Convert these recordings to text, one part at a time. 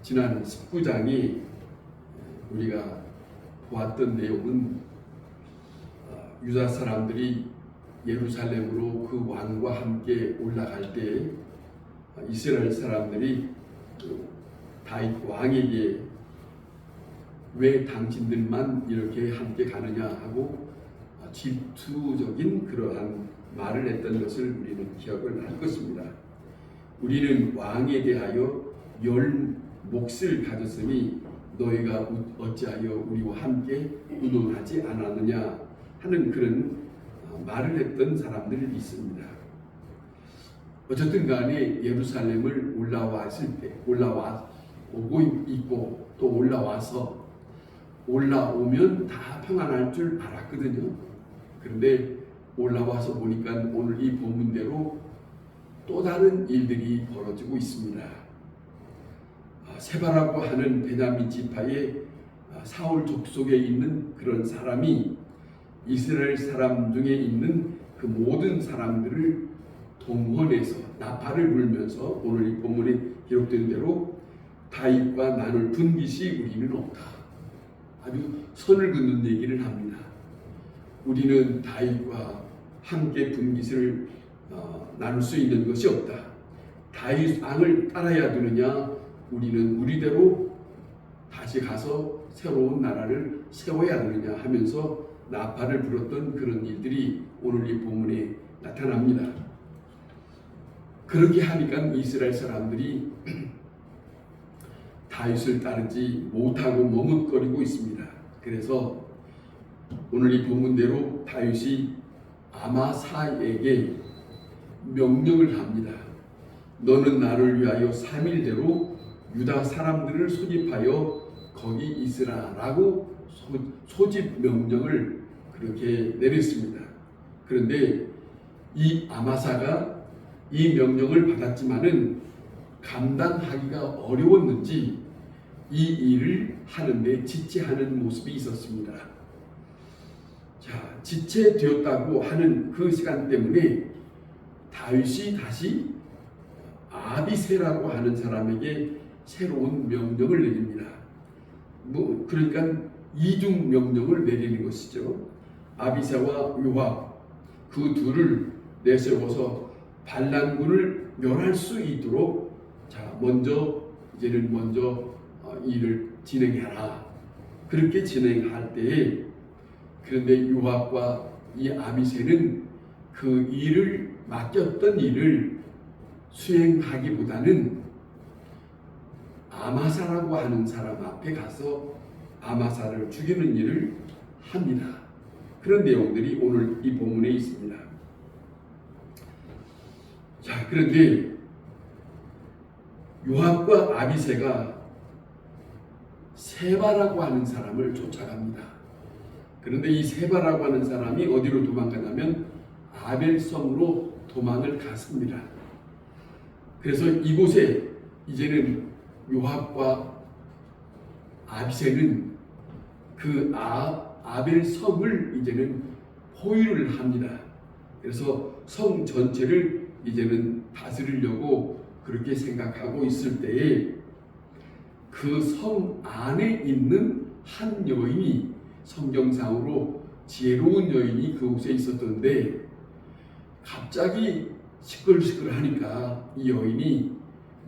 지난 19장이 우리가 보았던 내용은 유다 사람들이 예루살렘으로 그 왕과 함께 올라갈 때 이스라엘 사람들이 다윗 왕에게 왜 당신들만 이렇게 함께 가느냐 하고 질투적인 그러한 말을 했던 것을 우리는 기억을 할 것입니다. 우리는 왕에 대하여 열 몫을 가졌으니 너희가 어찌하여 우리와 함께 의논하지 않았느냐 하는 그런 말을 했던 사람들이 있습니다. 어쨌든 간에 예루살렘을 올라오고 있고 또 올라오면 다 평안할 줄 알았거든요. 그런데 올라와서 보니까 오늘 이 본문대로 또 다른 일들이 벌어지고 있습니다. 세바라고 하는 베냐민 지파의 사울 족속에 있는 그런 사람이 이스라엘 사람 중에 있는 그 모든 사람들을 동원해서 나팔을 불면서 오늘 이 본문에 기록된 대로 다윗과 나눌 분깃이 우리는 없다. 아주 선을 긋는 얘기를 합니다. 우리는 다윗과 함께 분깃을 나눌 수 있는 것이 없다. 다윗 왕을 따라야 되느냐? 우리는 우리대로 다시 가서 새로운 나라를 세워야 되느냐 하면서 나팔을 불었던 그런 일들이 오늘 이 본문에 나타납니다. 그렇게 하니까 이스라엘 사람들이 다윗을 따르지 못하고 머뭇거리고 있습니다. 그래서 오늘 이 본문대로 다윗이 아마사에게 명령을 합니다. 너는 나를 위하여 3일대로 유다 사람들을 소집하여 거기 있으라라고 소집 명령을 그렇게 내렸습니다. 그런데 이 아마사가 이 명령을 받았지만은 감당하기가 어려웠는지 이 일을 하는데 지체하는 모습이 있었습니다. 자, 지체되었다고 하는 그 시간 때문에 다윗이 다시 아비새라고 하는 사람에게 새로운 명령을 내립니다. 그러니까 이중 명령을 내리는 것이죠. 아비새와 요압 그 둘을 내세워서 반란군을 멸할 수 있도록 먼저 일을 진행해라. 그렇게 진행할 때에 그런데 요압과 이 아비새는 그 일을 맡겼던 일을 수행하기보다는 아마사라고 하는 사람 앞에 가서 아마사를 죽이는 일을 합니다. 그런 내용들이 오늘 이 본문에 있습니다. 자, 그런데 요압과 아비새가 세바라고 하는 사람을 쫓아갑니다. 그런데 이 세바라고 하는 사람이 어디로 도망가냐면 아벨성으로 도망을 갔습니다. 그래서 이곳에 이제는 요압과 아비새는 그 아벨성을 이제는 포위를 합니다. 그래서 성 전체를 이제는 다스리려고 그렇게 생각하고 있을 때에 그 성 안에 있는 한 여인이 성경상으로 지혜로운 여인이 그곳에 있었던데 갑자기 시끌시끌하니까 이 여인이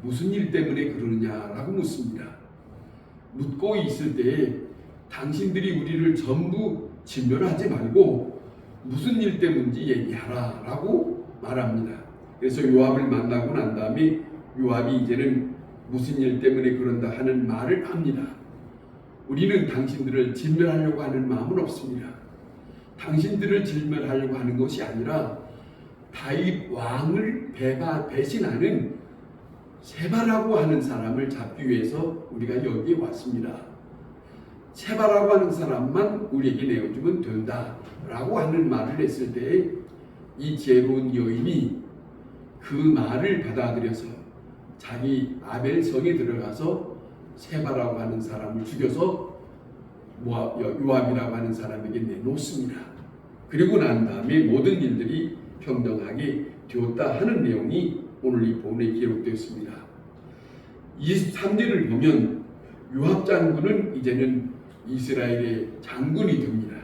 무슨 일 때문에 그러느냐라고 묻습니다. 묻고 있을 때에 당신들이 우리를 전부 진멸하지 말고 무슨 일 때문인지 얘기하라 라고 말합니다. 그래서 요압을 만나고 난 다음에 요압이 이제는 무슨 일 때문에 그런다 하는 말을 합니다. 우리는 당신들을 진멸하려고 하는 마음은 없습니다. 당신들을 진멸하려고 하는 것이 아니라 다윗 왕을 배신하는 세바라고 하는 사람을 잡기 위해서 우리가 여기에 왔습니다. 세바라고 하는 사람만 우리에게 내어주면 된다라고 하는 말을 했을 때에 이 지혜로운 여인이 그 말을 받아들여서 자기 아벨성에 들어가서 세바라고 하는 사람을 죽여서 요압이라고 하는 사람에게 내놓습니다. 그리고 난 다음에 모든 일들이 평정하게 되었다 하는 내용이 오늘 이 본문에 기록되었습니다. 23절을 보면 요압 장군은 이제는 이스라엘의 장군이 됩니다.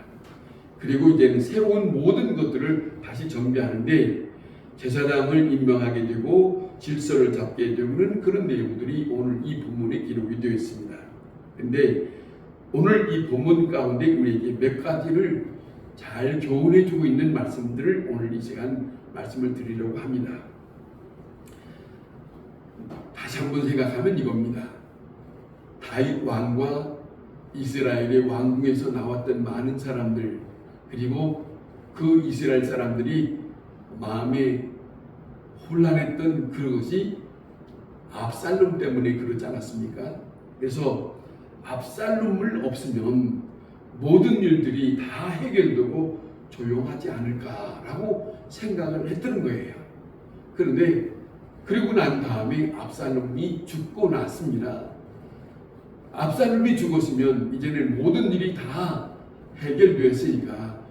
그리고 이제는 세운 모든 것들을 다시 정비하는데 제사장을 임명하게 되고 질서를 잡게 되는 그런 내용들이 오늘 이 본문에 기록이 되어 있습니다. 근데 오늘 이 본문 가운데 우리에게 몇 가지를 잘 교훈해 주고 있는 말씀들을 오늘 이 시간 말씀을 드리려고 합니다. 다시 한번 생각하면 이겁니다. 다윗 왕과 이스라엘의 왕궁에서 나왔던 많은 사람들, 그리고 그 이스라엘 사람들이 마음에 혼란했던 그것이 압살롬 때문에 그러지 않았습니까? 그래서 압살롬을 없으면 모든 일들이 다 해결되고 조용하지 않을까라고 생각을 했던 거예요. 그런데 그리고 난 다음에 압살롬이 죽고 났습니다. 압살롬이 죽었으면 이제는 모든 일이 다 해결되었으니까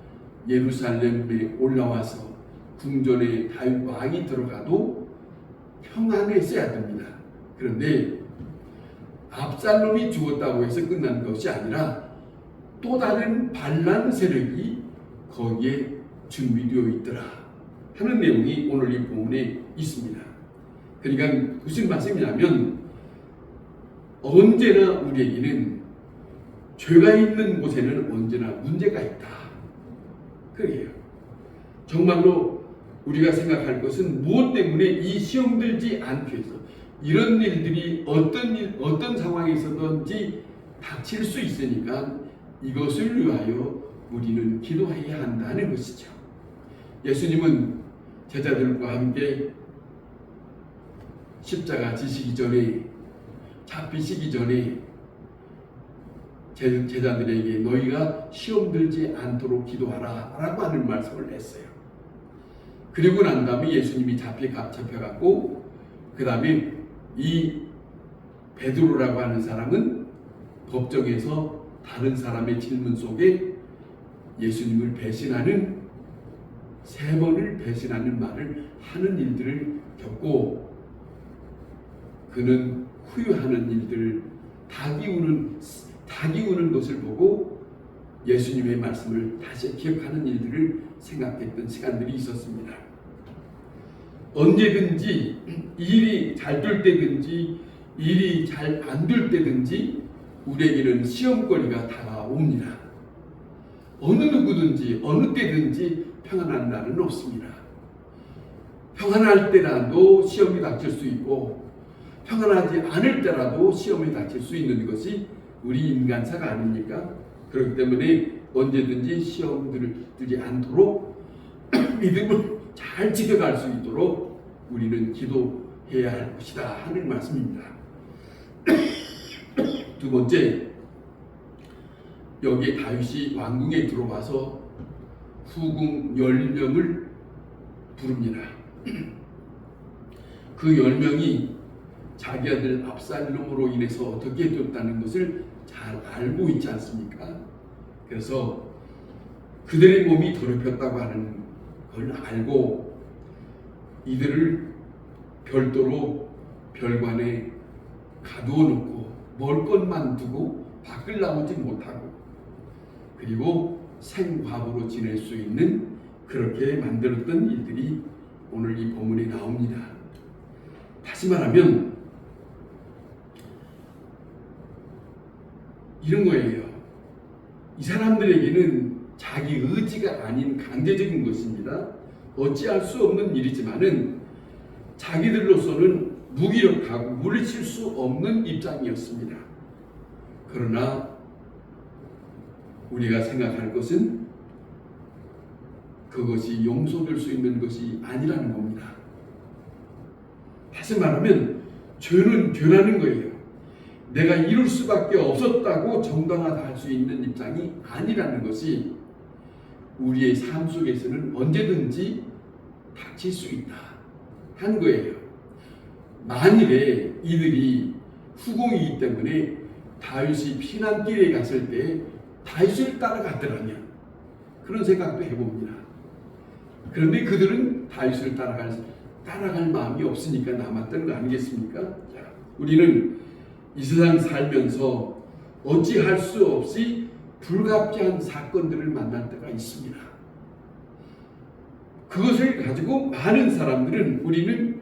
예루살렘에 올라와서 궁전에 다윗 왕이 들어가도 평안했어야 됩니다. 그런데 압살롬이 죽었다고 해서 끝난 것이 아니라 또 다른 반란 세력이 거기에 준비되어 있더라 하는 내용이 오늘 이 본문에 있습니다. 그러니까 무슨 말씀이냐면 언제나 우리에게는 죄가 있는 곳에는 언제나 문제가 있다. 그래요. 정말로 우리가 생각할 것은 무엇 때문에 이 시험 들지 않기 위해서 이런 일들이 어떤 상황에 있어든지 닥칠 수 있으니까 이것을 위하여 우리는 기도해야 한다는 것이죠. 예수님은 제자들과 함께 십자가 지시기 전에, 잡히시기 전에 제자들에게 너희가 시험 들지 않도록 기도하라 라고 하는 말씀을 했어요. 그리고 난 다음에 예수님이 잡혀갖고 그 다음에 이 베드로라고 하는 사람은 법정에서 다른 사람의 질문 속에 예수님을 배신하는, 3번을 배신하는 말을 하는 일들을 겪고 그는 후회하는 일들, 닭이 우는 것을 보고 예수님의 말씀을 다시 기억하는 일들을 생각했던 시간들이 있었습니다. 언제든지 일이 잘 될 때든지 일이 잘 안 될 때든지 우리에게는 시험거리가 다가옵니다. 어느 누구든지 어느 때든지 평안한 날은 없습니다. 평안할 때라도 시험이 닥칠 수 있고 평안하지 않을 때라도 시험이 닥칠 수 있는 것이 우리 인간사가 아닙니까? 그렇기 때문에 언제든지 시험 들지 않도록 믿음을 잘 지켜갈 수 있도록 우리는 기도해야 할 것이다 하는 말씀입니다. 두 번째, 여기에 다윗이 왕궁에 들어와서 후궁 10명을 부릅니다. 그 10명이 자기 아들 압살롬으로 인해서 어떻게 됐다는 것을 잘 알고 있지 않습니까? 그래서 그들의 몸이 더럽혔다고 하는 걸 알고 이들을 별도로 별관에 가두어 놓고 먹을 것만 두고 밖을 나오지 못하고 그리고 생과부로 지낼 수 있는 그렇게 만들었던 일들이 오늘 이 본문에 나옵니다. 다시 말하면 이런 거예요. 이 사람들에게는 자기 의지가 아닌 강제적인 것입니다. 어찌할 수 없는 일이지만은 자기들로서는 무기력하고 물리칠 수 없는 입장이었습니다. 그러나 우리가 생각할 것은 그것이 용서될 수 있는 것이 아니라는 겁니다. 다시 말하면 죄는 죄라는 거예요. 내가 이룰 수밖에 없었다고 정당화다 할 수 있는 입장이 아니라는 것이 우리의 삶 속에서는 언제든지 닥칠 수 있다 하는 거예요. 만일에 이들이 후궁이기 때문에 다윗이 피난길에 갔을 때 다윗을 따라갔더라면 그런 생각도 해봅니다. 그런데 그들은 다윗을 따라갈 마음이 없으니까 남았던 거 아니겠습니까? 자, 우리는 이 세상 살면서 어찌할 수 없이 불가피한 사건들을 만날 때가 있습니다. 그것을 가지고 많은 사람들은 우리는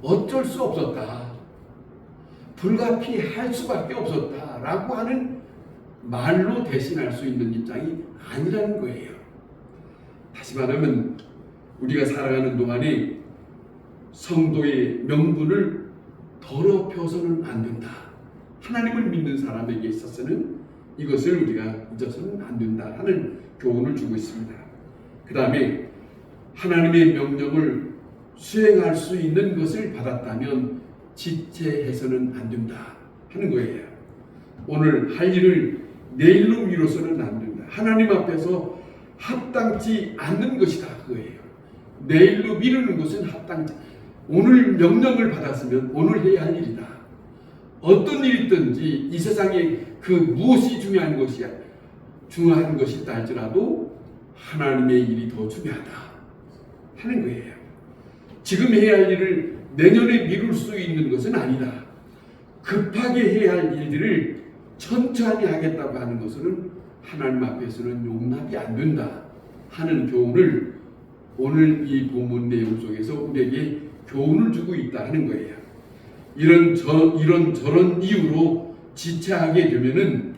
어쩔 수 없었다, 불가피 할 수밖에 없었다라고 하는 말로 대신할 수 있는 입장이 아니라는 거예요. 다시 말하면 우리가 살아가는 동안에 성도의 명분을 더럽혀서는 안 된다. 하나님을 믿는 사람에게 있어서는 이것을 우리가 잊어서는 안 된다 하는 교훈을 주고 있습니다. 그 다음에 하나님의 명령을 수행할 수 있는 것을 받았다면 지체해서는 안 된다 하는 거예요. 오늘 할 일을 내일로 미뤄서는 안 된다. 하나님 앞에서 합당치 않는 것이다 그거예요. 내일로 미루는 것은 합당치, 오늘 명령을 받았으면 오늘 해야 할 일이다. 어떤 일이든지 이 세상에 그 무엇이 중요한 것이다 할지라도 하나님의 일이 더 중요하다 하는 거예요. 지금 해야 할 일을 내년에 미룰 수 있는 것은 아니다. 급하게 해야 할 일들을 천천히 하겠다고 하는 것은 하나님 앞에서는 용납이 안 된다 하는 교훈을 오늘 이 본문 내용 속에서 우리에게 교훈을 주고 있다 하는 거예요. 이런 저런 이유로 지체하게 되면은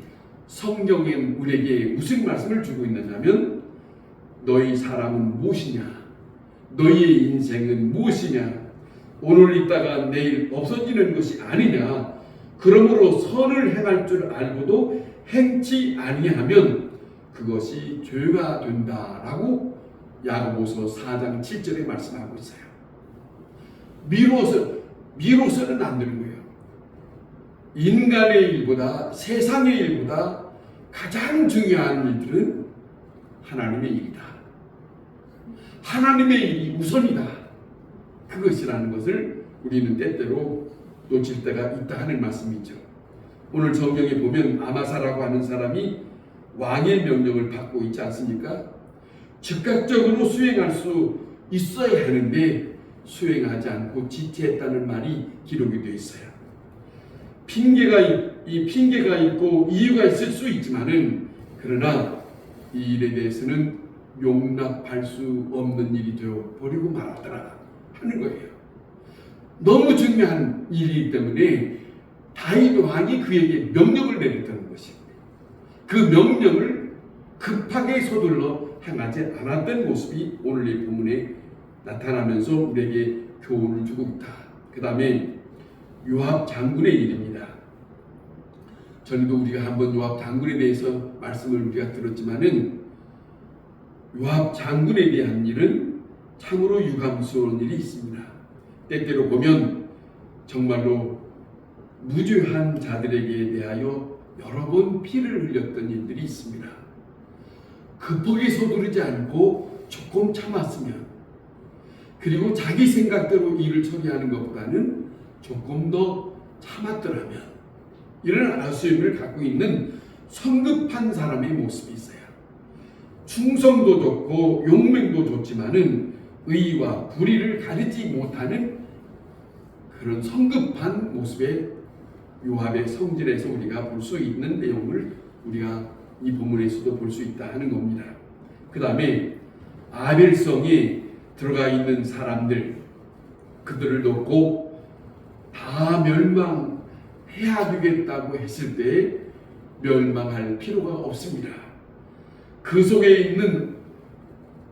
성경에 우리에게 무슨 말씀을 주고 있느냐면, 너희 사람은 무엇이냐, 너희의 인생은 무엇이냐, 오늘 있다가 내일 없어지는 것이 아니냐, 그러므로 선을 행할 줄 알고도 행치 아니하면 그것이 죄가 된다라고 야고보서 4장 7절에 말씀하고 있어요. 미뤄서는 안 되는 거예요. 인간의 일보다, 세상의 일보다 가장 중요한 일들은 하나님의 일이다. 하나님의 일이 우선이다. 그것이라는 것을 우리는 때때로 놓칠 때가 있다 하는 말씀이죠. 오늘 성경에 보면 아마사라고 하는 사람이 왕의 명령을 받고 있지 않습니까? 즉각적으로 수행할 수 있어야 하는데 수행하지 않고 지체했다는 말이 기록이 되어 있어요. 핑계가 있고 이유가 있을 수 있지만은, 그러나 이 일에 대해서는 용납할 수 없는 일이 되어 버리고 말았더라 하는 거예요. 너무 중요한 일이기 때문에 다윗 왕이 그에게 명령을 내렸다는 것입니다. 그 명령을 급하게 서둘러 행하지 않았던 모습이 오늘 이 본문에 나타나면서 우리에게 교훈을 주고 있다. 그 다음에 요압 장군의 일입니다. 전에도 우리가 한번 요압 장군에 대해서 말씀을 우리가 들었지만은, 요압 장군에 대한 일은 참으로 유감스러운 일이 있습니다. 때때로 보면 정말로 무죄한 자들에게 대하여 여러 번 피를 흘렸던 일들이 있습니다. 급하게 서두르지 않고 조금 참았으면, 그리고 자기 생각대로 일을 처리하는 것보다는 조금 더 참았더라면, 이런 아쉬움을 갖고 있는 성급한 사람의 모습이 있어요. 충성도 좋고 용맹도 좋지만은 의와 불의를 가리지 못하는 그런 성급한 모습의 요압의 성질에서 우리가 볼 수 있는 내용을 우리가 이 본문에서도 볼 수 있다 하는 겁니다. 그 다음에 아벨성에 들어가 있는 사람들, 그들을 놓고 다 멸망해야 되겠다고 했을 때 멸망할 필요가 없습니다. 그 속에 있는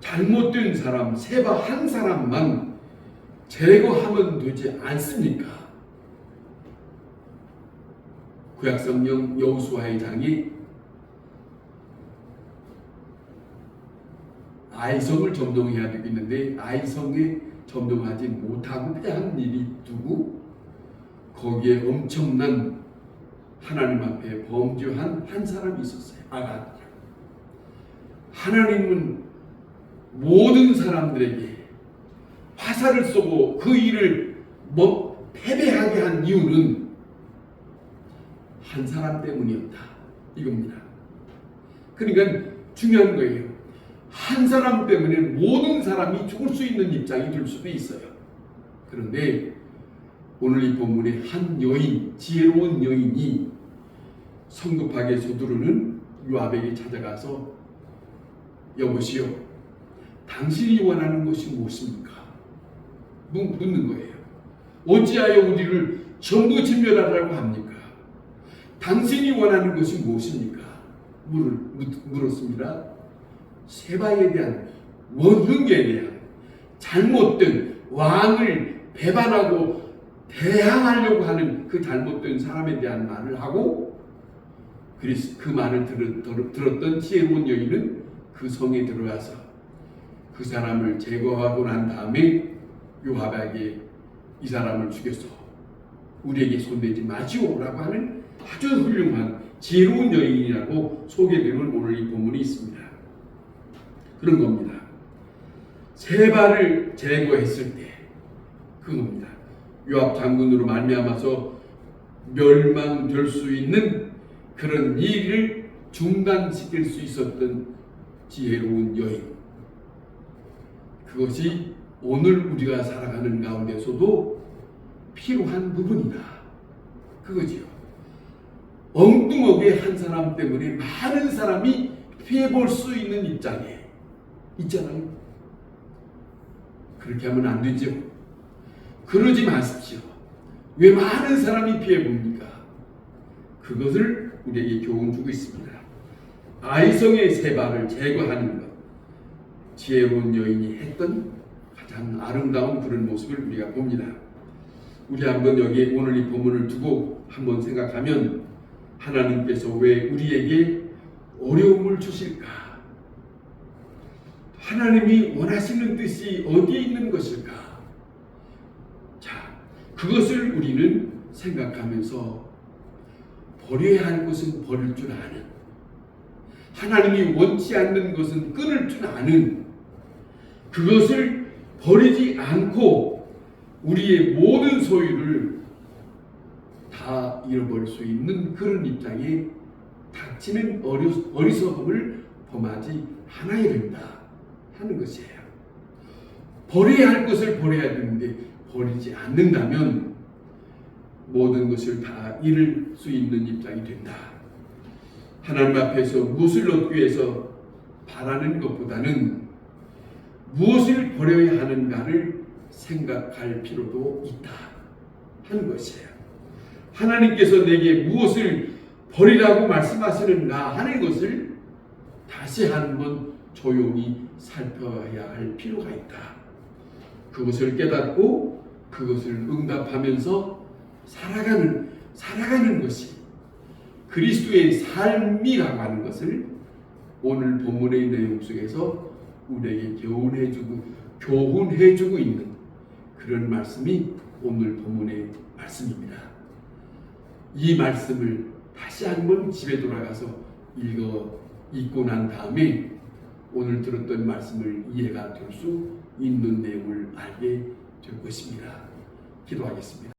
잘못된 사람, 세바 한 사람만 제거하면 되지 않습니까? 구약성경 여호수아의 장이 아이성을 점령해야 되겠는데 아이성에 점령하지 못하고 그냥 한 일이 두고 거기에 엄청난 하나님 앞에 범죄한 한 사람이 있었어요. 아간. 하나님은 모든 사람들에게 화살을 쏘고 그 일을 패배하게 한 이유는 한 사람 때문이었다 이겁니다. 그러니까 중요한 거예요. 한 사람 때문에 모든 사람이 죽을 수 있는 입장이 될 수도 있어요. 그런데 오늘 이 본문에 한 여인, 지혜로운 여인이 성급하게 서두르는 요압에게 찾아가서 여보시오, 당신이 원하는 것이 무엇입니까? 묻는 거예요. 어찌하여 우리를 전부 진멸하라고 합니까? 당신이 원하는 것이 무엇입니까? 물었습니다. 세바에 대한 원흉에 대한 잘못된 왕을 배반하고 대항하려고 하는 그 잘못된 사람에 대한 말을 하고, 그 말을 들었던 지혜로운 여인은 그 성에 들어가서 그 사람을 제거하고 난 다음에 요압에게 이 사람을 죽여서 우리에게 손대지 마시오라고 하는 아주 훌륭한 지혜로운 여인이라고 소개되는 오늘 이 본문이 있습니다. 그런 겁니다. 세바를 제거했을 때 그겁니다. 요압 장군으로 말미암아서 멸망될 수 있는 그런 일을 중단시킬 수 있었던 지혜로운 여인, 그것이 오늘 우리가 살아가는 가운데서도 필요한 부분이다. 그거지요. 엉뚱하게 한 사람 때문에 많은 사람이 피해볼 수 있는 입장에 있잖아요. 그렇게 하면 안 되죠. 그러지 마십시오. 왜 많은 사람이 피해봅니까? 그것을 우리에게 교훈 주고 있습니다. 아이성의 세바를 제거하는 것, 지혜로운 여인이 했던 가장 아름다운 그런 모습을 우리가 봅니다. 우리 한번 여기 오늘 이 본문을 두고 한번 생각하면, 하나님께서 왜 우리에게 어려움을 주실까? 하나님이 원하시는 뜻이 어디에 있는 것일까? 자, 그것을 우리는 생각하면서 버려야 할 것은 버릴 줄 아는, 하나님이 원치 않는 것은 끊을 줄 아는, 그것을 버리지 않고 우리의 모든 소유를 다 잃어버릴 수 있는 그런 입장에 닥치는 어리석음을 범하지 않아야 된다 하는 것이에요. 버려야 할 것을 버려야 되는데 버리지 않는다면 모든 것을 다 잃을 수 있는 입장이 된다. 하나님 앞에서 무엇을 얻기 위해서 바라는 것보다는 무엇을 버려야 하는가를 생각할 필요도 있다 하는 것이에요. 하나님께서 내게 무엇을 버리라고 말씀하시는가 하는 것을 다시 한번 조용히 살펴야 할 필요가 있다. 그것을 깨닫고 그것을 응답하면서 살아가는 것이 그리스도의 삶이라고 하는 것을 오늘 본문의 내용 속에서 우리에게 교훈해주고 있는 그런 말씀이 오늘 본문의 말씀입니다. 이 말씀을 다시 한번 집에 돌아가서 읽고 난 다음에 오늘 들었던 말씀을 이해가 될 수 있는 내용을 알게 될 것입니다. 기도하겠습니다.